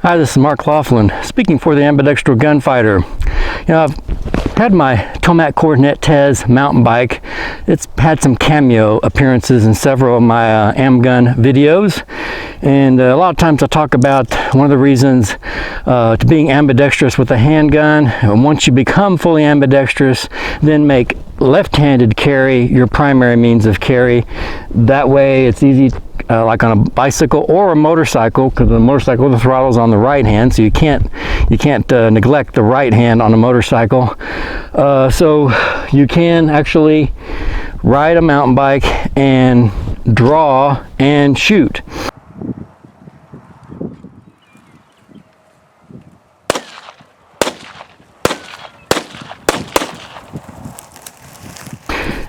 Hi, this is Mark Laughlin, speaking for the Ambidextral Gunfighter. You know, I've had my Tomac Coronet Tez mountain bike. It's had some cameo appearances in several of my AmbGun videos, and a lot of times I talk about one of the reasons to being ambidextrous with a handgun. And once you become fully ambidextrous, then make left-handed carry your primary means of carry. That way it's easy, like on a bicycle or a motorcycle, because the motorcycle, the throttle's on the right hand, so you can't neglect the right hand on a motorcycle. So you can actually ride a mountain bike and draw and shoot.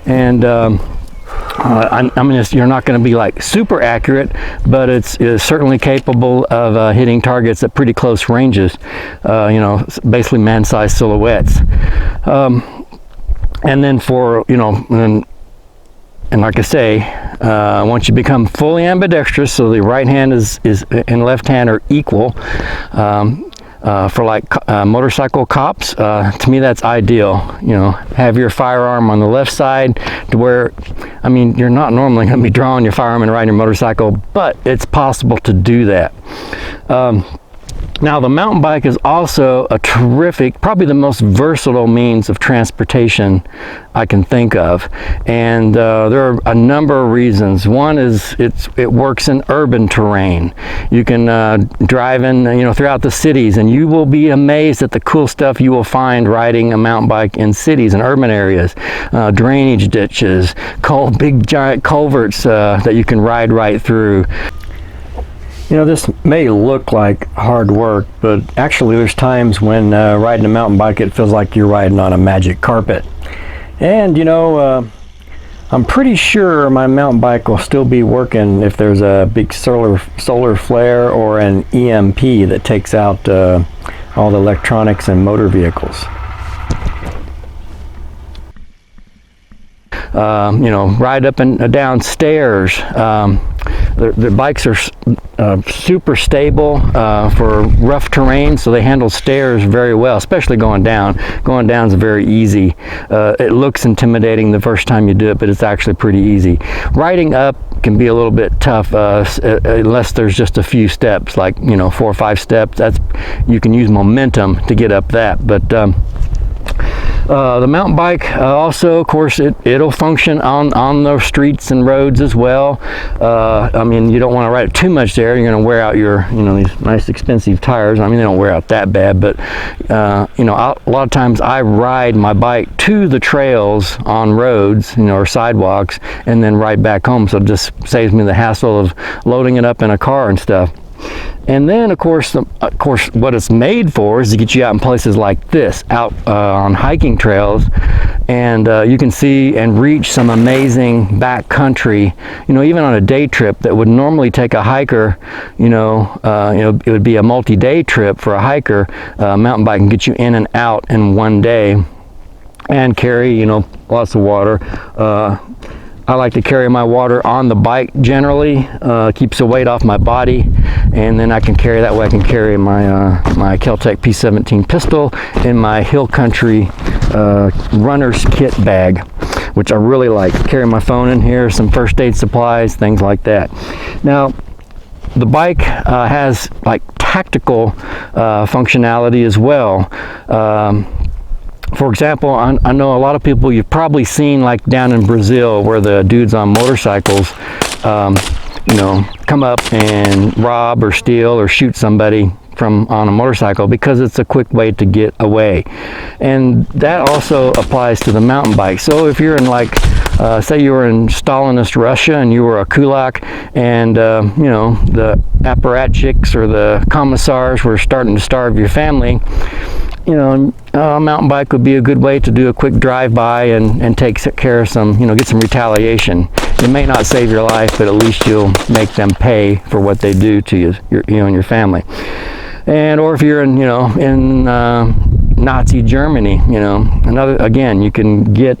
And I mean, you're not going to be like super accurate, but it's certainly capable of hitting targets at pretty close ranges, you know, basically man-sized silhouettes. And then for, you know, and like I say, once you become fully ambidextrous, so the right hand and left hand are equal, for like motorcycle cops, to me that's ideal. You know, have your firearm on the left side to where, I mean, you're not normally going to be drawing your firearm and riding your motorcycle, but it's possible to do that. Now, the mountain bike is also a terrific, probably the most versatile means of transportation I can think of, and there are a number of reasons. One is it works in urban terrain. You can drive in, you know, throughout the cities, and you will be amazed at the cool stuff you will find riding a mountain bike in cities and urban areas. Drainage ditches, big giant culverts that you can ride right through. You know, this may look like hard work, but actually there's times when riding a mountain bike it feels like you're riding on a magic carpet. And you know, I'm pretty sure my mountain bike will still be working if there's a big solar flare or an EMP that takes out all the electronics and motor vehicles. You know, ride up and down stairs. The bikes are super stable for rough terrain, so they handle stairs very well, especially going down. Going down is very easy. It looks intimidating the first time you do it, but it's actually pretty easy. Riding up can be a little bit tough unless there's just a few steps, like, you know, 4 or 5 steps. You can use momentum to get up that, but the mountain bike also, of course, it'll function on the streets and roads as well. I mean, you don't want to ride it too much there. You're going to wear out your, you know, these nice expensive tires. I mean, they don't wear out that bad, but you know, a lot of times I ride my bike to the trails on roads, you know, or sidewalks, and then ride back home. So it just saves me the hassle of loading it up in a car and stuff. And then, of course, what it's made for is to get you out in places like this, out on hiking trails, and you can see and reach some amazing backcountry. You know, even on a day trip that would normally take a hiker, you know, it would be a multi-day trip for a hiker. Mountain bike can get you in and out in one day, and carry, you know, lots of water. I like to carry my water on the bike generally, keeps the weight off my body, and then I can carry, that way I can carry my my Keltec P17 pistol in my hill country runner's kit bag, which I really like. Carry my phone in here, some first aid supplies, things like that. Now, the bike has like tactical functionality as well. For example, I know a lot of people, you've probably seen like down in Brazil where the dudes on motorcycles, you know, come up and rob or steal or shoot somebody on a motorcycle because it's a quick way to get away. And that also applies to the mountain bike. So if you're in, like, say you were in Stalinist Russia and you were a kulak, and you know, the apparatchiks or the commissars were starting to starve your family, you know, a mountain bike would be a good way to do a quick drive-by and take care of some, you know, get some retaliation. It may not save your life, but at least you'll make them pay for what they do to you, you know, and your family. And or if you're in, you know, in Nazi Germany, you know, again, you can get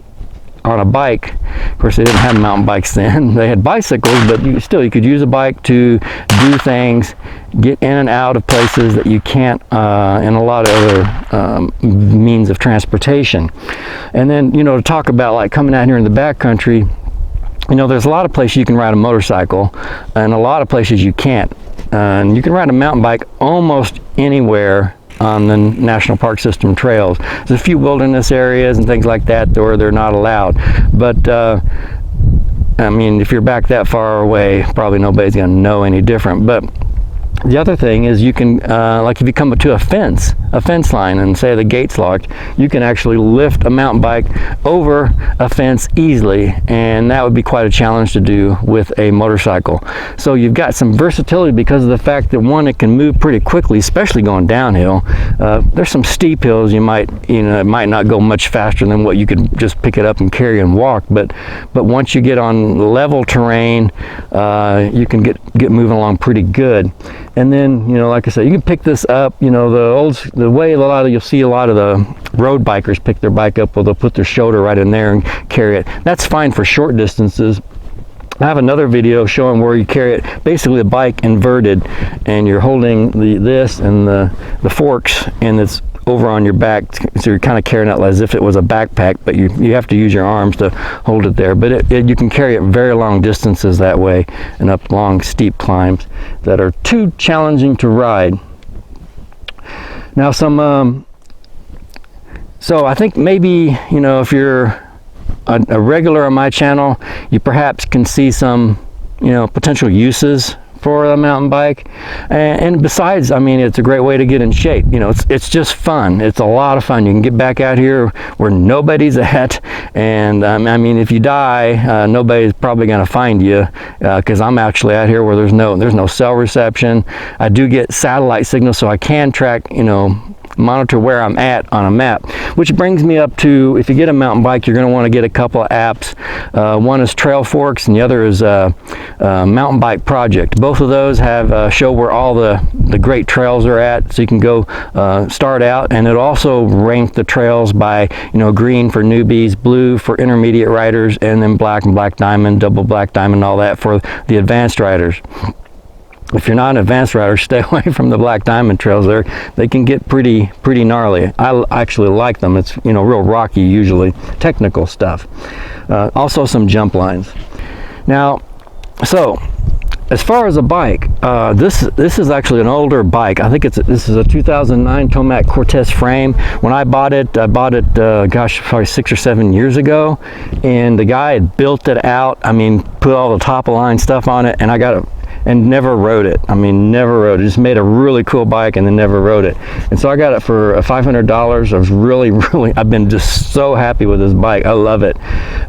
on a bike. Of course, they didn't have mountain bikes then. They had bicycles, but you could use a bike to do things, get in and out of places that you can't in a lot of other means of transportation. And then, you know, to talk about like coming out here in the backcountry, you know, there's a lot of places you can ride a motorcycle and a lot of places you can't. And you can ride a mountain bike almost anywhere on the National Park System trails. There's a few wilderness areas and things like that where they're not allowed. But I mean, if you're back that far away, probably nobody's going to know any different. But the other thing is you can, like if you come to a fence line and say the gate's locked, you can actually lift a mountain bike over a fence easily, and that would be quite a challenge to do with a motorcycle. So you've got some versatility because of the fact that, one, it can move pretty quickly, especially going downhill. There's some steep hills it might not go much faster than what you could just pick it up and carry and walk, but once you get on level terrain, you can get moving along pretty good. And then, you know, like I said, you can pick this up. You know, the way you'll see a lot of the road bikers pick their bike up, well, they'll put their shoulder right in there and carry it. That's fine for short distances. I have another video showing where you carry it, basically the bike inverted, and you're holding this and the forks, and it's over on your back, so you're kind of carrying it as if it was a backpack, but you have to use your arms to hold it there. But you can carry it very long distances that way, and up long steep climbs that are too challenging to ride. Now so I think maybe, you know, if you're a regular on my channel, you perhaps can see some, you know, potential uses for a mountain bike. And besides, I mean, it's a great way to get in shape. You know, it's just fun. It's a lot of fun. You can get back out here where nobody's at, and I mean, if you die, nobody's probably going to find you, because I'm actually out here where there's no cell reception. I do get satellite signals, so I can track, you know, monitor where I'm at on a map, which brings me up to, if you get a mountain bike, you're going to want to get a couple of apps. One is Trailforks and the other is MTB Bike Project. Both of those have show where all the great trails are at, so you can go start out, and it also rank the trails by, you know, green for newbies, blue for intermediate riders, and then black and black diamond, double black diamond, all that for the advanced riders. If you're not an advanced rider, stay away from the black diamond trails. They can get pretty gnarly. I actually like them. It's, you know, real rocky, usually technical stuff. Also some jump lines. Now, so as far as a bike, this is actually an older bike. I think this is a 2009 Tomac Cortez frame. When I bought it, gosh, probably 6 or 7 years ago, and the guy had built it out. I mean, put all the top of line stuff on it, and I got it and never rode it. I mean, never rode it. Just made a really cool bike and then never rode it. And so I got it for $500. I was really, I've been just so happy with this bike. I love it.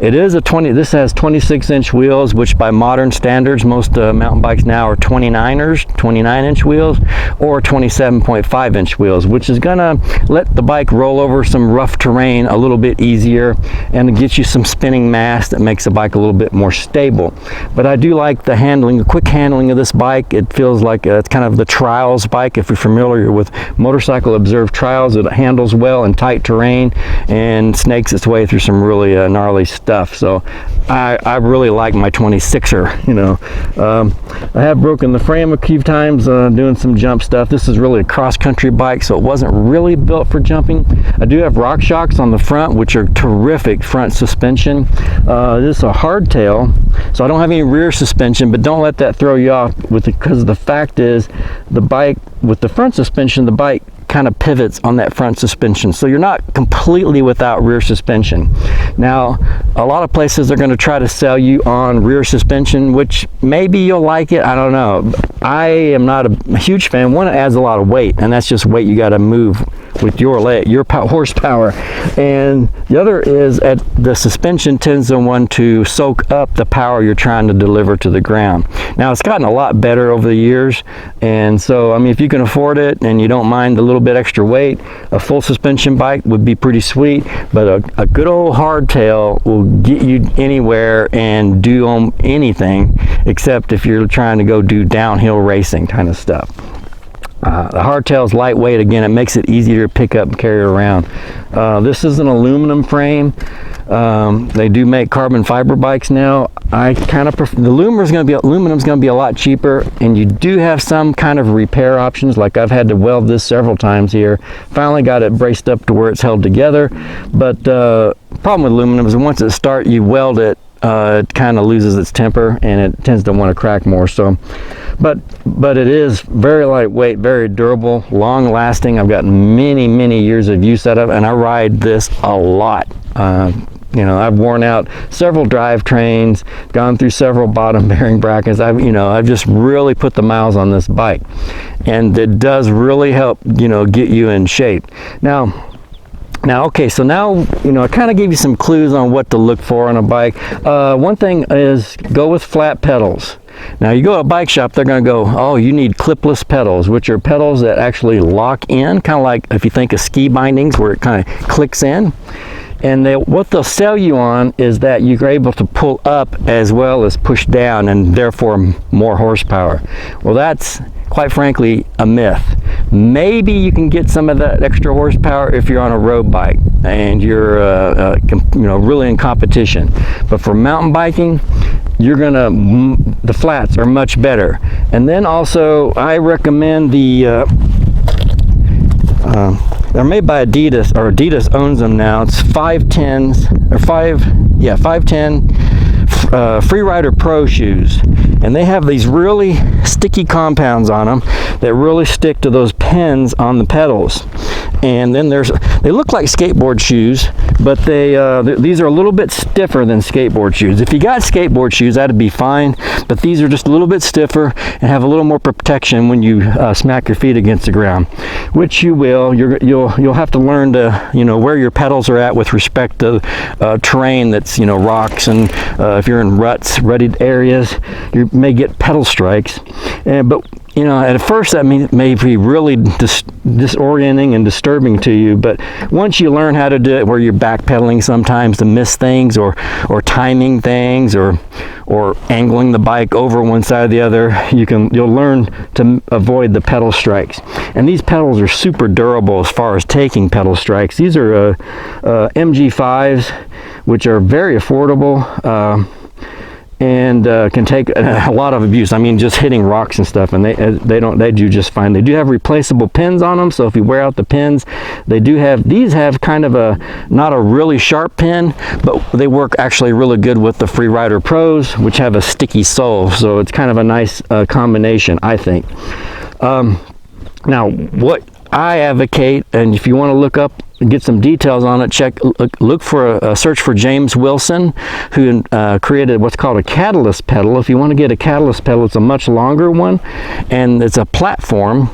It is this has 26-inch wheels, which by modern standards, most mountain bikes now are 29-inch wheels, or 27.5-inch wheels, which is gonna let the bike roll over some rough terrain a little bit easier, and get you some spinning mass that makes the bike a little bit more stable. But I do like the handling, the quick handling of this bike. It feels like it's kind of the trials bike. If you're familiar with motorcycle observed trials, it handles well in tight terrain and snakes its way through some really gnarly stuff. So I really like my 26er. You know, I have broken the frame a few times doing some jump stuff. This is really a cross-country bike, so it wasn't really built for jumping. I do have rock shocks on the front, which are terrific front suspension. This is a hardtail, so I don't have any rear suspension, but don't let that throw you off because the fact is, the bike with the front suspension, the bike kind of pivots on that front suspension, so you're not completely without rear suspension. Now, a lot of places are going to try to sell you on rear suspension, which maybe you'll like it, I don't know. I am not a huge fan. One, it adds a lot of weight, and that's just weight you got to move with your horsepower. And the other is the suspension tends to soak up the power you're trying to deliver to the ground. Now, it's gotten a lot better over the years, and so, I mean, if you can afford it and you don't mind a little bit extra weight, a full suspension bike would be pretty sweet. But a good old hardtail will get you anywhere and do anything, except if you're trying to go do downhill racing kind of stuff. The hardtail is lightweight. Again, it makes it easier to pick up and carry around. This is an aluminum frame. They do make carbon fiber bikes now. I kind of prefer the aluminum's going to be a lot cheaper, and you do have some kind of repair options. Like I've had to weld this several times here. Finally got it braced up to where it's held together. But problem with aluminum is once it starts, you weld it, it kind of loses its temper and it tends to want to crack more. So, but it is very lightweight, very durable, long lasting. I've got many years of use out of it, and I ride this a lot. You know, I've worn out several drivetrains, gone through several bottom bearing brackets. I've just really put the miles on this bike, and it does really help, get you in shape. Now, okay, so now, I kind of gave you some clues on what to look for on a bike. One thing is go with flat pedals. Now, you go to a bike shop, they're going to go, oh, you need clipless pedals, which are pedals that actually lock in, kind of like if you think of ski bindings where it kind of clicks in. And what they'll sell you on is that you're able to pull up as well as push down, and therefore more horsepower. Well, that's quite frankly a myth. Maybe you can get some of that extra horsepower if you're on a road bike and you're really in competition. But for mountain biking, the flats are much better. And then also I recommend they're made by Adidas, or Adidas owns them now. It's 510 Freerider Pro shoes, and they have these really sticky compounds on them that really stick to those pins on the pedals. And then they look like skateboard shoes, but these are a little bit stiffer than skateboard shoes. If you got skateboard shoes, that'd be fine, but these are just a little bit stiffer and have a little more protection when you smack your feet against the ground, which you will. You'll have to learn to where your pedals are at with respect to terrain that's rocks, and if you're in rutted areas, you may get pedal strikes. But at first that may be really disorienting and disturbing to you, but once you learn how to do it, where you're backpedaling sometimes to miss things, or timing things, or angling the bike over one side or the other, you'll learn to avoid the pedal strikes. And these pedals are super durable as far as taking pedal strikes. These are MG5s, which are very affordable. And can take a lot of abuse. I mean, just hitting rocks and stuff, and they do just fine. They do have replaceable pins on them, so if you wear out the pins, these have kind of not a really sharp pin, but they work actually really good with the Freerider Pros, which have a sticky sole, so it's kind of a nice combination, I think. Now, what I advocate, and if you want to look up and get some details on it, look for a search for James Wilson, who created what's called a catalyst pedal. If you want to get a catalyst pedal, it's a much longer one, and it's a platform.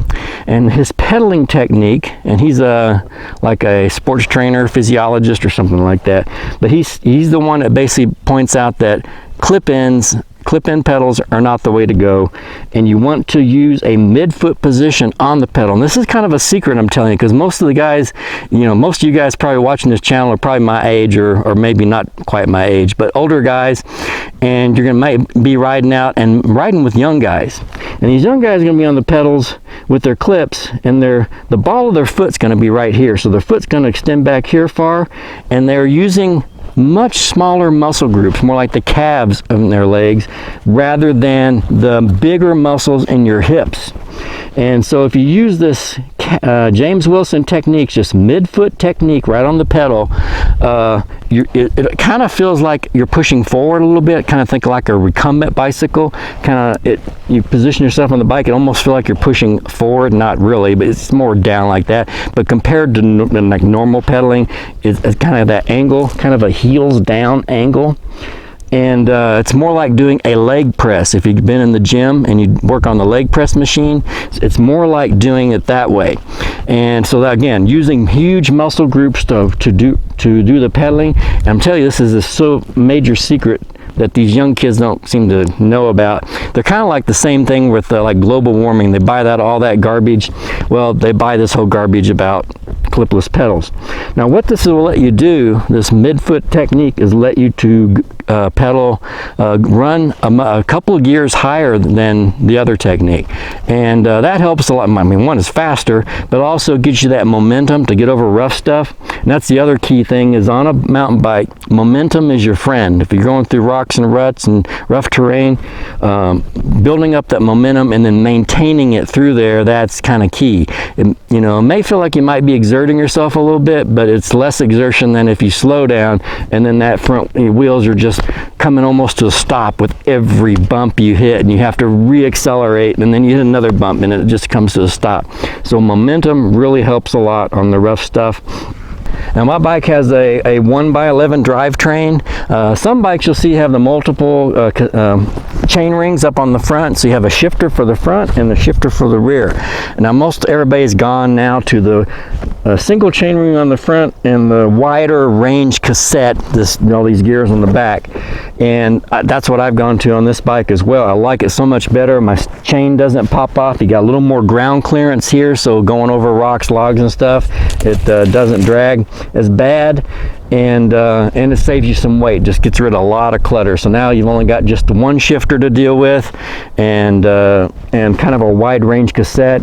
And his pedaling technique, and he's like a sports trainer, physiologist, or something like that. But he's the one that basically points out that clip-in pedals are not the way to go, and you want to use a midfoot position on the pedal. And this is kind of a secret, I'm telling you, because most of the guys, most of you guys probably watching this channel are probably my age, or maybe not quite my age, but older guys, and you're going to be riding with young guys. And these young guys are going to be on the pedals with their clips, and the ball of their foot's going to be right here. So their foot's going to extend back here far, and they're using much smaller muscle groups, more like the calves of their legs, rather than the bigger muscles in your hips. And so if you use this James Wilson technique, just midfoot technique right on the pedal, it kind of feels like you're pushing forward a little bit, kind of think like a recumbent bicycle. You position yourself on the bike, it almost feels like you're pushing forward, not really, but it's more down like that. But compared to like normal pedaling, it's kind of that angle, kind of a heels down angle. And it's more like doing a leg press. If you've been in the gym and you work on the leg press machine, it's more like doing it that way. And so that, again, using huge muscle groups to do the pedaling. And I'm telling you, this is a so major secret that these young kids don't seem to know about. They're kind of like the same thing with like global warming. They buy all that garbage. Well, they buy this whole garbage about clipless pedals. Now, what this will let you do, this midfoot technique, is let you to pedal run a couple of gears higher than the other technique, and that helps a lot. I mean, one is faster, but also gives you that momentum to get over rough stuff. And that's the other key thing, is on a mountain bike, momentum is your friend. If you're going through rocks and ruts and rough terrain, building up that momentum and then maintaining it through there, that's kind of key. It may feel like you might be exerting yourself a little bit, but it's less exertion than if you slow down and then that front wheels are just coming almost to a stop with every bump you hit, and you have to re-accelerate, and then you hit another bump and it just comes to a stop. So momentum really helps a lot on the rough stuff. Now my bike has a 1x11 drivetrain. Some bikes you'll see have the multiple chain rings up on the front, so you have a shifter for the front and a shifter for the rear. Now most everybody's gone now to the single chain ring on the front and the wider range cassette, all these gears on the back, and that's what I've gone to on this bike as well. I like it so much better. My chain doesn't pop off. You got a little more ground clearance here, so going over rocks, logs and stuff, it doesn't drag as bad, and it saves you some weight. Just gets rid of a lot of clutter. So now you've only got just one shifter to deal with, and kind of a wide range cassette.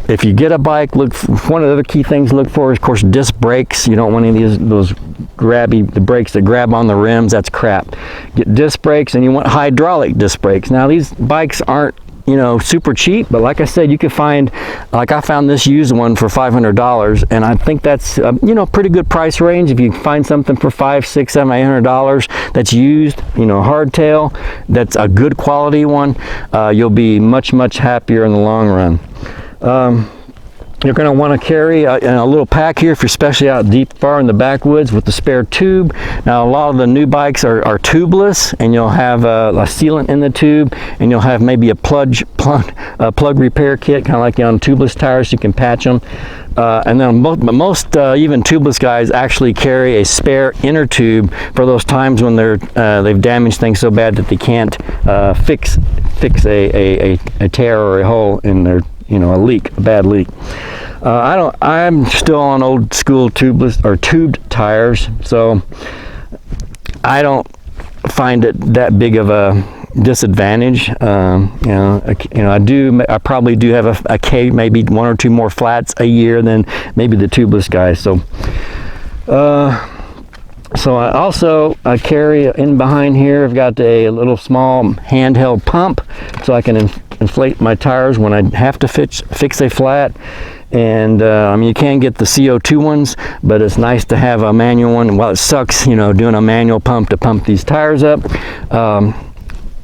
If you get a bike, one of the other key things to look for is, of course, disc brakes. You don't want any of those the brakes that grab on the rims. That's crap. Get disc brakes, and you want hydraulic disc brakes. Now these bikes aren't super cheap, but like I said, you can find, like I found this used one for $500, and I think that's pretty good price range. If you find something for $500, $600, $700 that's used, hardtail, that's a good quality one, you'll be much happier in the long run. You're going to want to carry a little pack here if you're especially out deep far in the backwoods with the spare tube. Now a lot of the new bikes are tubeless, and you'll have a sealant in the tube, and you'll have maybe a plug repair kit, kind of like on tubeless tires, you can patch them. And then most even tubeless guys actually carry a spare inner tube for those times when they've damaged things so bad that they can't fix a tear or a hole in their a bad leak. I'm still on old school tubeless or tubed tires, so I don't find it that big of a disadvantage. I probably do have maybe one or two more flats a year than maybe the tubeless guys. So I carry in behind here, I've got a little small handheld pump, so I can inflate my tires when I have to fix a flat. And you can get the CO2 ones, but it's nice to have a manual one. While it sucks, doing a manual pump to pump these tires up,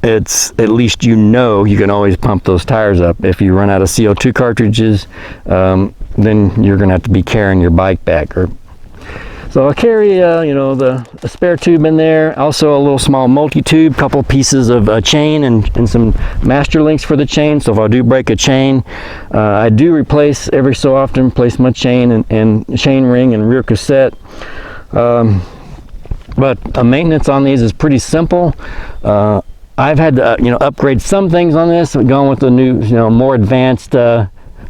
it's at least you can always pump those tires up. If you run out of CO2 cartridges, then you're gonna have to be carrying your bike back. So I'll carry, the spare tube in there. Also a little small multi-tube, couple pieces of chain and some master links for the chain. So if I do break a chain, I do replace every so often, replace my chain and chain ring and rear cassette. But maintenance on these is pretty simple. I've had to, upgrade some things on this, going with the new, more advanced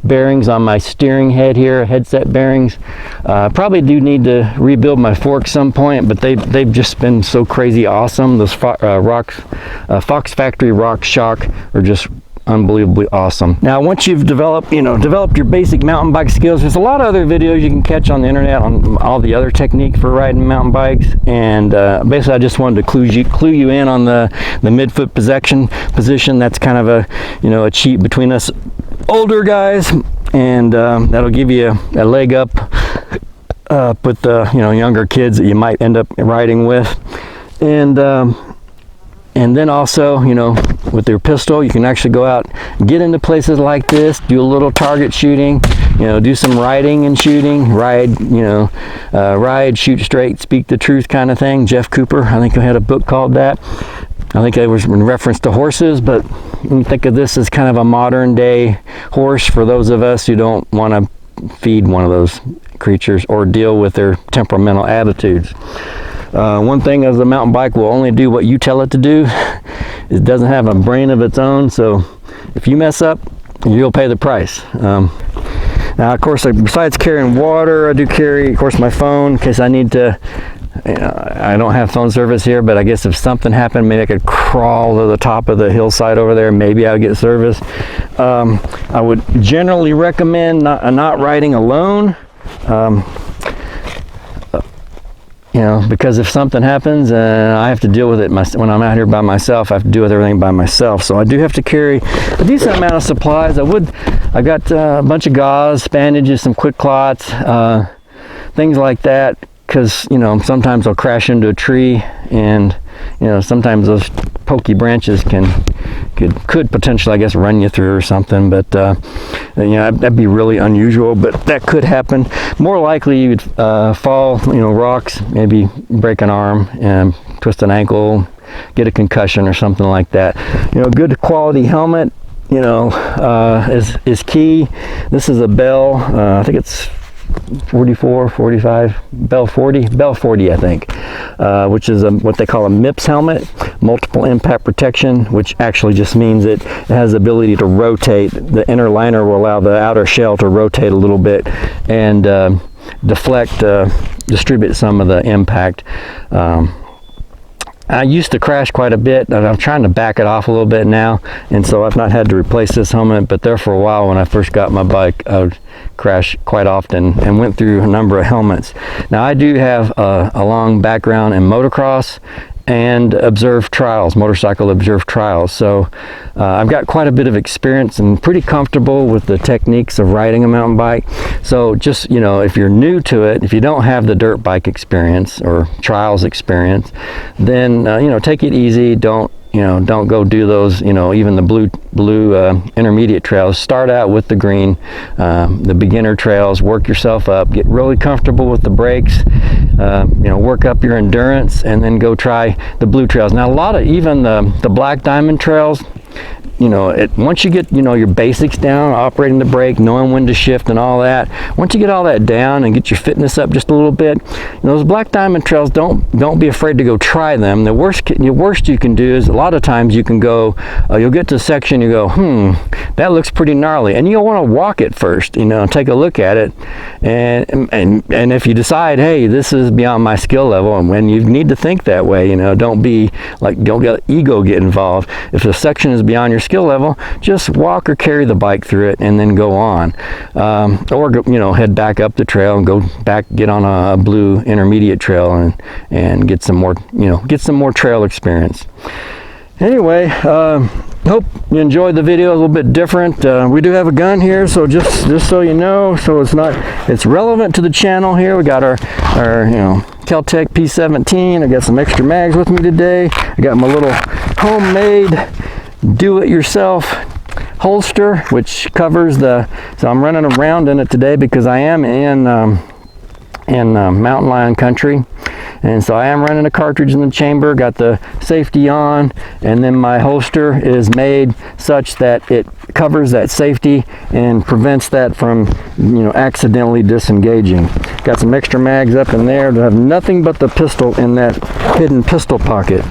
bearings on my steering head here, headset bearings. Probably do need to rebuild my forks some point, but they've just been so crazy awesome. Those Fox Factory Rock Shock are just unbelievably awesome. Now once you've developed your basic mountain bike skills, there's a lot of other videos you can catch on the internet on all the other technique for riding mountain bikes, and basically I just wanted to clue you in on the midfoot position. That's kind of a cheat between us older guys, and that'll give you a leg up with the younger kids that you might end up riding with. And then also, with your pistol, you can actually go out and get into places like this, do a little target shooting, do some riding and shooting, ride, shoot straight, speak the truth kind of thing. Jeff Cooper, I think he had a book called that. I think it was in reference to horses, but you can think of this as kind of a modern day horse for those of us who don't want to feed one of those creatures or deal with their temperamental attitudes. One thing is, the mountain bike will only do what you tell it to do. It doesn't have a brain of its own, so if you mess up, you'll pay the price. Now, of course, besides carrying water, I do carry, of course, my phone in case I need to I don't have phone service here, but I guess if something happened, maybe I could crawl to the top of the hillside over there. Maybe I would get service. I would generally recommend not riding alone. You know, because if something happens, I have to deal with it when I'm out here by myself. I have to deal with everything by myself. So I do have to carry a decent amount of supplies. I got a bunch of gauze, bandages, some quick clots, things like that. Because, you know, sometimes I'll crash into a tree, and, you know, sometimes those pokey branches could potentially, I guess, run you through or something. But you know, that'd be really unusual, but that could happen. More likely you'd fall, you know, rocks, maybe break an arm and twist an ankle, get a concussion or something like that. You know, good quality helmet, you know, is key. This is a Bell, I think it's 44, 45, Bell 40, I think, which is what they call a MIPS helmet, multiple impact protection, which actually just means it has the ability to rotate. The inner liner will allow the outer shell to rotate a little bit and deflect, distribute some of the impact. I used to crash quite a bit, and I'm trying to back it off a little bit now, and so I've not had to replace this helmet. But there for a while, when I first got my bike, I would crash quite often and went through a number of helmets. Now I do have a long background in motocross and motorcycle observed trials, so I've got quite a bit of experience and pretty comfortable with the techniques of riding a mountain bike. So just, you know, if you're new to it, if you don't have the dirt bike experience or trials experience, then you know, take it easy. Don't go do those, you know, even the blue intermediate trails. Start out with the green, the beginner trails, work yourself up, get really comfortable with the brakes, you know, work up your endurance, and then go try the blue trails. Now, a lot of even the black diamond trails, you know, once you get, you know, your basics down, operating the brake, knowing when to shift and all that, once you get all that down and get your fitness up just a little bit, you know, those black diamond trails, don't be afraid to go try them. The worst you can do is, a lot of times you can go, you'll get to a section, you go, that looks pretty gnarly, and you'll want to walk it first, you know, take a look at it, and if you decide, hey, this is beyond my skill level, and when you need to think that way, you know, don't let ego get involved. If the section is beyond your skill level, just walk or carry the bike through it and then go on, or go, you know, head back up the trail and go back, get on a blue intermediate trail and get some more, you know, get some more trail experience. Anyway, hope you enjoyed the video. A little bit different. We do have a gun here, so just so you know, so it's relevant to the channel here. We got our you know, Keltec P17. I got some extra mags with me today. I got my little homemade do-it-yourself holster, which covers so I'm running around in it today because I am in mountain lion country, and so I am running a cartridge in the chamber, got the safety on, and then my holster is made such that it covers that safety and prevents that from, you know, accidentally disengaging. Got some extra mags up in there to have nothing but the pistol in that hidden pistol pocket.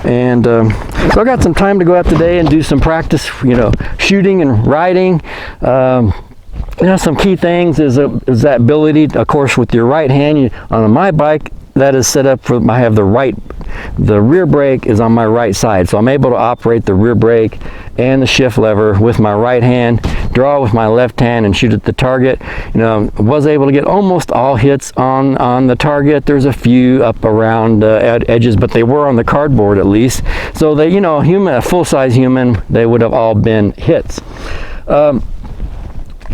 And so I got some time to go out today and do some practice, you know, shooting and riding. You know, some key things is that ability, of course, with your right hand. On my bike, that is set up for, I have the rear brake is on my right side, so I'm able to operate the rear brake and the shift lever with my right hand, draw with my left hand, and shoot at the target. You know, I was able to get almost all hits on the target. There's a few up around edges, but they were on the cardboard at least. So they, you know, a full-size human, they would have all been hits.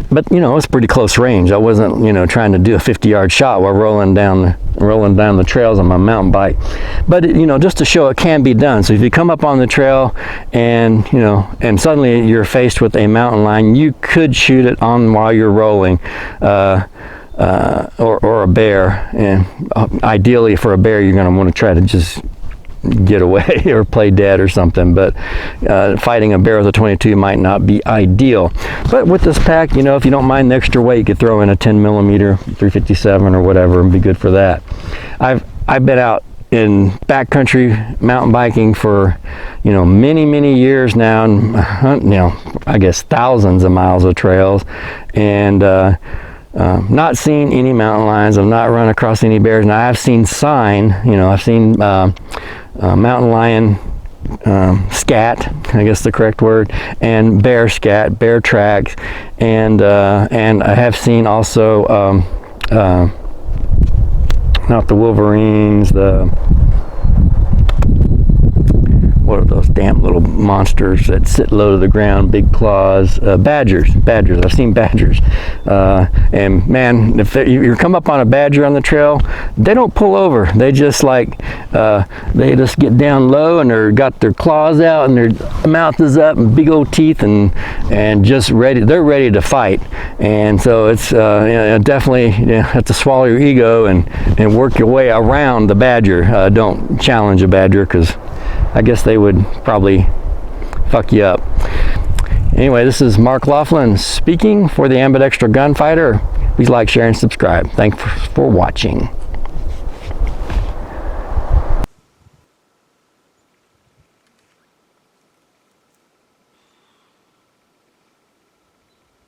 But, you know, it's pretty close range. I wasn't, you know, trying to do a 50-yard shot while rolling down the trails on my mountain bike. But, you know, just to show it can be done. So if you come up on the trail and, you know, and suddenly you're faced with a mountain lion, you could shoot it on while you're rolling, or a bear. And ideally for a bear, you're going to want to try to just get away or play dead or something, but fighting a bear with a 22 might not be ideal. But with this pack, you know, if you don't mind the extra weight, you could throw in a 10mm 357 or whatever and be good for that. I've been out in backcountry mountain biking for, you know, many years now, and you know, I guess thousands of miles of trails, and not seen any mountain lions. I've not run across any bears. Now I've seen sign, you know, I've seen mountain lion scat, I guess the correct word, and bear scat, bear tracks, and I have seen also not the wolverines, what are those damn little monsters that sit low to the ground, big claws, badgers. I've seen badgers, and man, if you come up on a badger on the trail, they don't pull over. They just like they just get down low, and they're got their claws out, and their mouth is up, and big old teeth, and just ready. They're ready to fight. And so it's you know, definitely, you have to swallow your ego and work your way around the badger. Don't challenge a badger, because I guess they would probably fuck you up. Anyway, this is Mark Laughlin speaking for the Ambidextral Gunfighter. Please like, share, and subscribe. Thanks for watching.